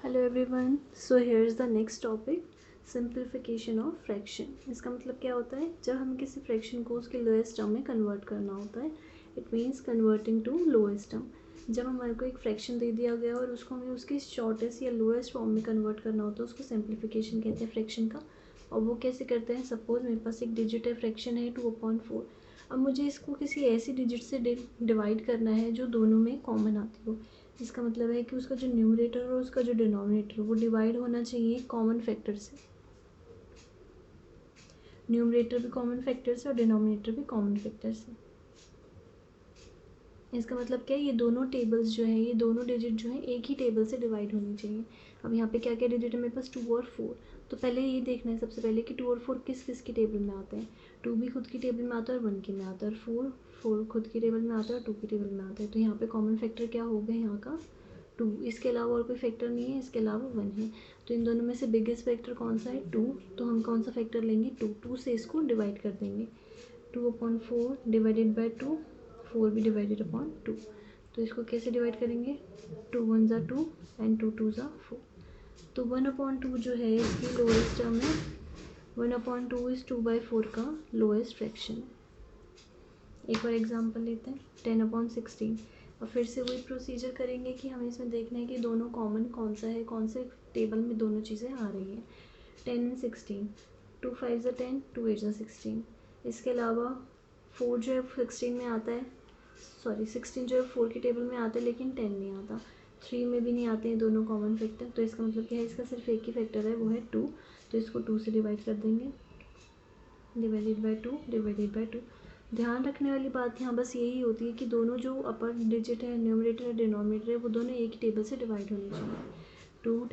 Hello everyone, so here is the next topic, simplification of fraction. इसका मतलब क्या होता है, जब हमें किसी फ्रैक्शन को उसके लोएस्ट टर्म में कन्वर्ट करना होता है। It means converting to lowest term. जब हमारे को एक फ्रैक्शन दे दिया गया और उसको हमें उसके शॉर्टेस्ट या लोएस्ट फॉर्म में कन्वर्ट करना होता है, उसको सिंप्लीफिकेशन कहते हैं फ्रैक्शन का। और वो कैसे करते हैं, सपोज मेरे पास एक डिजिट है, फ्रैक्शन है 2/4। अब मुझे इसको किसी ऐसी डिजिट से डिवाइड करना है जो दोनों में कॉमन आती हो। इसका मतलब है कि उसका जो न्यूमरेटर और उसका जो डिनोमिनेटर वो डिवाइड होना चाहिए कॉमन फैक्टर से। न्यूमरेटर भी कॉमन फैक्टर से और डिनोमिनेटर भी कॉमन फैक्टर से। इसका मतलब क्या है, ये दोनों टेबल्स जो है, ये दोनों डिजिट जो है एक ही टेबल से डिवाइड होनी चाहिए। अब यहाँ पे क्या क्या डिजिट है मेरे पास, 2 और 4। तो पहले ये देखना है सबसे पहले कि 2 और 4 किस किस की टेबल में आते हैं। 2 भी खुद की टेबल में आता है और 1 की में आता है, और 4 खुद की टेबल में आता है और 2 की टेबल में आता है। तो यहाँ पे कॉमन फैक्टर क्या हो गया यहाँ का, 2। इसके अलावा और कोई फैक्टर नहीं है, इसके अलावा 1 है। तो इन दोनों में से बिगेस्ट फैक्टर कौन सा है, 2। तो हम कौन सा फैक्टर लेंगे, 2 से इसको डिवाइड कर देंगे। 2/4 डिवाइडेड बाई 2, 4 भी डिवाइडेड अपॉन 2। तो इसको कैसे डिवाइड करेंगे, 2 1 ज़ा 2 एंड 2 2 ज़ा 4। तो 1/2 जो है इसकी लोएस्ट टर्म है। 1/2 इज़ 2/4 का लोएस्ट फ्रैक्शन है। एक और एग्जांपल लेते हैं, 10/16। और फिर से वही प्रोसीजर करेंगे कि हमें इसमें देखना है कि दोनों कॉमन कौन सा है, कौन से टेबल में दोनों चीज़ें आ रही हैं। 10 एंड 16, 2 5 ज़ा 10, 2 8 ज़ा 16। इसके अलावा 4 जो है 16 में आता है, 16 जो है 4 की टेबल में आता है लेकिन 10 नहीं आता। 3 में भी नहीं आते हैं दोनों कॉमन फैक्टर। तो इसका मतलब क्या है, इसका सिर्फ एक ही फैक्टर है, वो है 2। तो इसको 2 से डिवाइड कर देंगे, डिवाइडेड बाई 2 डिवाइडेड बाई 2। ध्यान रखने वाली बात यहाँ बस यही होती है कि दोनों जो अपर डिजिट है, न्यूमरेटर है, डिनोमिनेटर है, वो दोनों एक ही टेबल से डिवाइड होने चाहिए। 2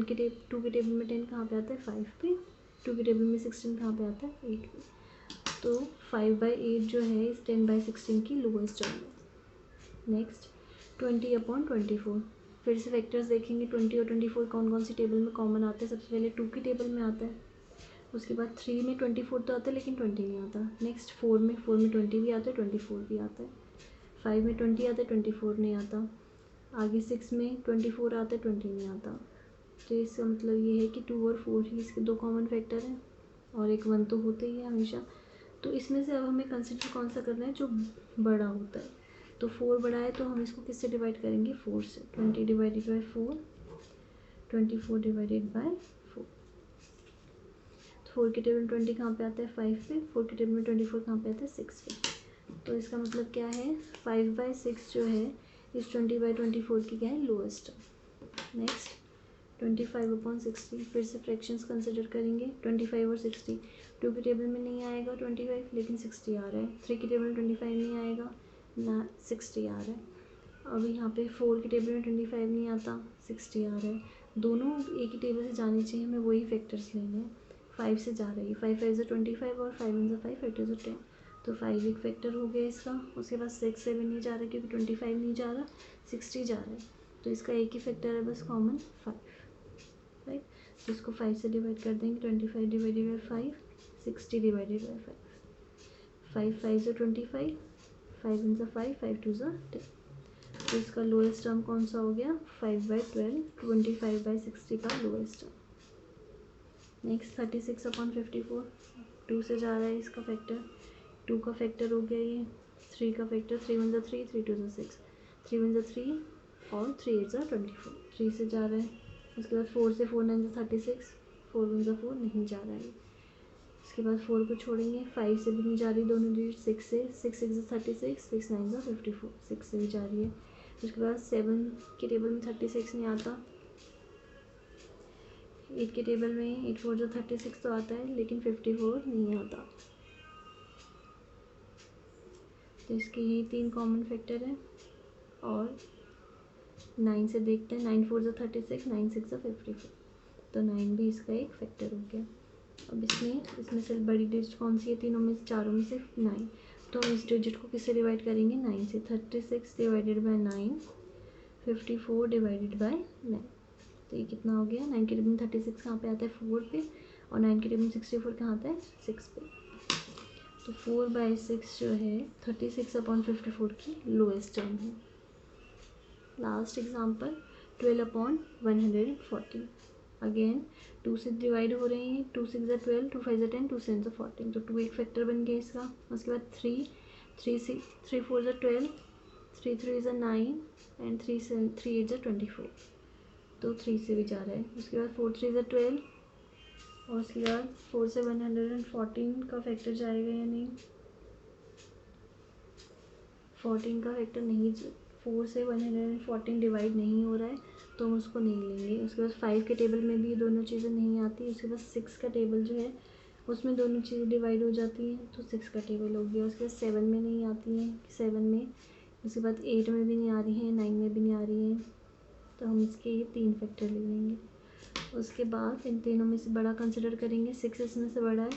के टेबल में 10 कहाँ पे आता है, 5 पे। 2 के टेबल में 16 कहाँ पे आता है, 8 पे। तो 5/8 जो है इस 10/16 की लोएस्ट टर्म है। नेक्स्ट 20/24। फिर से फैक्टर्स देखेंगे, 20 और 24 कौन कौन सी टेबल में कॉमन आते हैं। सबसे पहले 2 की टेबल में आता है, उसके बाद 3 में 24 तो आता है लेकिन 20 नहीं आता। नेक्स्ट 4 में 20 भी आता है, 24 भी आता है। 5 में 20 आता है, 24 नहीं आता। आगे 6 में 24 आता है, 20 नहीं आता। तो इसका मतलब ये है कि 2 और 4 ही इसके दो कॉमन फैक्टर हैं, और एक 1 तो होता ही है हमेशा। तो इसमें से अब हमें कंसिडर कौन सा करना है, जो बड़ा होता है। तो 4 बड़ा है तो हम इसको किससे डिवाइड करेंगे, 4 से। 20 डिवाइडेड बाई 4, 24 डिवाइडेड बाई 4। 4 के टेबल में 20 कहाँ पे आता है, 5 पे। 4 के टेबल में 24 कहाँ पे आता है, 6 पे। तो इसका मतलब क्या है, 5/6 जो है इस 20/24 की क्या है, लोएस्ट टर्म। नेक्स्ट 25/60। फिर से फ्रैक्शंस कंसिडर करेंगे, 25 और 60। 2 की टेबल में नहीं आएगा 25 लेकिन 60 आ रहा है। 3 की टेबल में 25 नहीं आएगा ना, 60 आ रहा है। अब यहाँ पे 4 की टेबल में 25 नहीं आता, 60 आ रहा है। दोनों एक ही टेबल से जानी चाहिए, हमें वही फैक्टर्स लेने हैं। 5 से जा रही है, 5 5 ज़ा 25 और 5 1 ज़ा 5, 8 ज़ा 10। तो 5 एक फैक्टर हो गया इसका। उसके बाद 6 7 नहीं जा रहा क्योंकि 25 नहीं जा रहा, 60 जा रहा है। तो इसका एक ही फैक्टर है बस कॉमन, 5। राइट, तो इसको 5 से डिवाइड कर देंगे, 25 डिवाइडेड बाई 5, 60 डिवाइडेड बाई 5। 5 5 ज़ा 25, 5 1 ज़ा 5, 5 2 ज़ा 10। तो इसका लोएस्ट टर्म कौन सा हो गया, 5/12, 25/60 का लोएस्ट टर्म। नेक्स्ट 36/54, 2 से जा रहा है इसका फैक्टर। 2 का फैक्टर हो गया ये, 3 का फैक्टर, 3 1 ज़ा 3, 3 2 ज़ा 6, 3 1 ज़ा 3 और 3 8 ज़ा 24। 3 से जा रहा है। उसके बाद 4 से 4 9 ज़ा 36, 4 1 ज़ा 4 नहीं जा रहा है। उसके बाद 4 को छोड़ेंगे, 5 से भी नहीं जा रही दोनों डिजिट। 6 से, 6 6 ज़ा 36, 6 9 ज़ा 54, 6 से भी जा रही है। उसके बाद 7 के टेबल में 36 नहीं आता। 8 के टेबल में 8 4 ज़ा 36 तो आता है लेकिन 54 नहीं आता। तो इसके यही 3 कॉमन फैक्टर हैं। और 9 से देखते हैं, 9 4 ज़ा 36, 9 6 ज़ा 54। तो 9 भी इसका एक फैक्टर हो गया। अब इसमें से बड़ी डिजिट कौन सी है, तीनों में से, चारों में से 9। तो हम इस डिजिट को किससे डिवाइड करेंगे, 9 से। 36 डिवाइडेड बाई 9, 54 डिवाइडेड बाई 9। तो ये कितना हो गया, 9 के टेबल में 36 कहाँ पे आता है, 4 पे। और 9 के टेबल में 64 कहाँ आता है, 6 पे। तो 4/6 जो है 36/54 की लोएस्ट टर्म है। Last example, 12/114। अगेन 2 से डिवाइड हो रही हैं, 2 6 12, 2 5 10, 2 7 14, तो 2 एक फैक्टर बन गया इसका। उसके बाद 3 4 12, 3 3 9 एंड 3 8 24, तो 3 से भी जा रहा है। उसके बाद 4 3 12, और उसके बाद 4 से 114 का फैक्टर जाएगा या नहीं, 14 का फैक्टर नहीं, 4 से 114 डिवाइड नहीं हो रहा है, तो हम उसको नहीं लेंगे। उसके बाद 5 के टेबल में भी दोनों चीज़ें नहीं आती। उसके बाद 6 का टेबल जो है उसमें दोनों चीज़ें डिवाइड हो जाती हैं, तो 6 का टेबल हो गया। उसके बाद 7 में नहीं आती हैं, 7 में। उसके बाद 8 में भी नहीं आ रही हैं, 9 में भी नहीं आ रही हैं, तो हम इसके ये 3 फैक्टर ले लेंगे। उसके बाद इन तीनों में से बड़ा कंसिडर करेंगे, 6 इसमें से बड़ा है,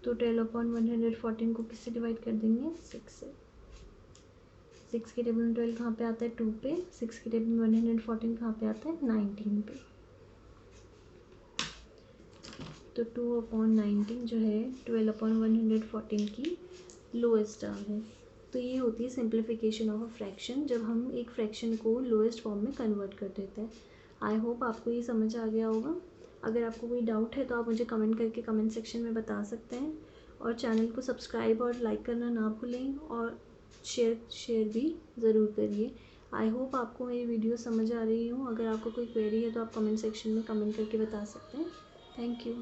तो 12/114 को किससे डिवाइड कर देंगे, 6 से। 6 के टेबल में 12 कहाँ पे आता है, 2 पे। 6 के टेबल में 114 कहाँ पे आता है, 19 पे। तो 2/19 जो है 12/114 की लोएस्ट टर्म है। तो ये होती है सिंप्लीफिकेशन ऑफ अ फ्रैक्शन, जब हम एक फ्रैक्शन को लोएस्ट फॉर्म में कन्वर्ट कर देते हैं। आई होप आपको ये समझ आ गया होगा। अगर आपको कोई डाउट है तो आप मुझे कमेंट करके कमेंट सेक्शन में बता सकते हैं, और चैनल को सब्सक्राइब और लाइक करना ना भूलें, और शेयर भी ज़रूर करिए। आई होप आपको मेरी वीडियो समझ आ रही हो। अगर आपको कोई क्वेरी है तो आप कमेंट सेक्शन में कमेंट करके बता सकते हैं। Thank you.